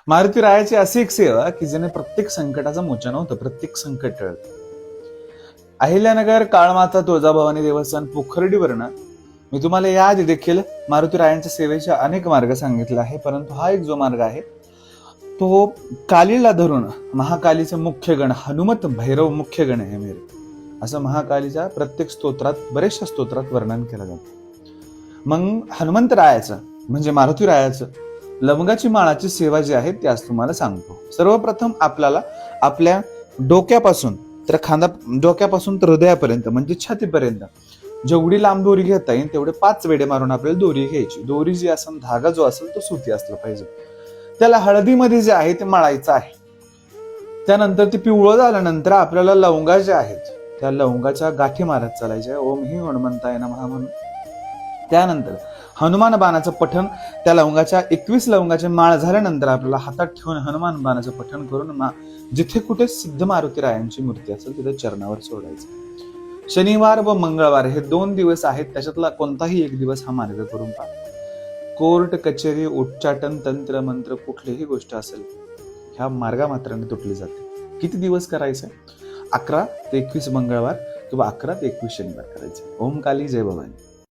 मारुती रायाची अशी एक सेवा की जिने प्रत्येक संकटाचं मोचन होतं, प्रत्येक संकट टळतं. अहिल्यानगर काळमाता तुळजाभवानी देवस्थान पोखर्डीवरनं मी तुम्हाला याआधी देखील मारुती रायांच्या सेवेचे अनेक मार्ग सांगितले आहे, परंतु हा एक जो मार्ग आहे तो कालीला धरून महाकालीचे मुख्य गण हनुमत भैरव मुख्य गण आहे मेरे, असं महाकालीच्या प्रत्येक स्तोत्रात, बरेचशा स्तोत्रात वर्णन केलं जातं. मग हनुमंत रायाचं म्हणजे मारुती रायाचं लवंगाची माळाची सेवा जी आहे ती आज तुम्हाला सांगतो. सर्वप्रथम आपल्याला आपल्या डोक्यापासून डोक्यापासून तर हृदयापर्यंत म्हणजे छातीपर्यंत जेवढी लांब दोरी घेता येईल तेवढे 5 वेडे मारून आपल्याला दोरी घ्यायची. दोरी जी असेल, धागा जो असेल तो सुती असला पाहिजे. त्याला हळदीमध्ये जे आहे ते मळायचं आहे. त्यानंतर ते पिवळं झाल्यानंतर आपल्याला लवंगा ज्या आहेत त्या लवंगाच्या गाठी मारत चालायच्या, ओम ही हनुमंताय नमः म्हणून. त्यानंतर हनुमान बाणाचं पठण, त्या लवंगाच्या 21 लवंगाचे माळ झाल्यानंतर आपल्याला हातात ठेवून हनुमान बाणाचं पठण करून जिथे कुठे सिद्ध मारुती रायांची मूर्ती असेल तिथे चरणावर सोडायचं. शनिवार व मंगळवार हे 2 दिवस आहेत, त्याच्यातला कोणताही एक दिवस हा मार्ग करून पहा. कोर्ट कचेरी उच्चाटन तंत्र मंत्र कुठलीही गोष्ट असेल ह्या मार्गामात्राने तुटली जाते. किती दिवस करायचं? 11 ते 21 मंगळवार किंवा 11 ते 21 शनिवार करायचे. ओम काली जय भवानी.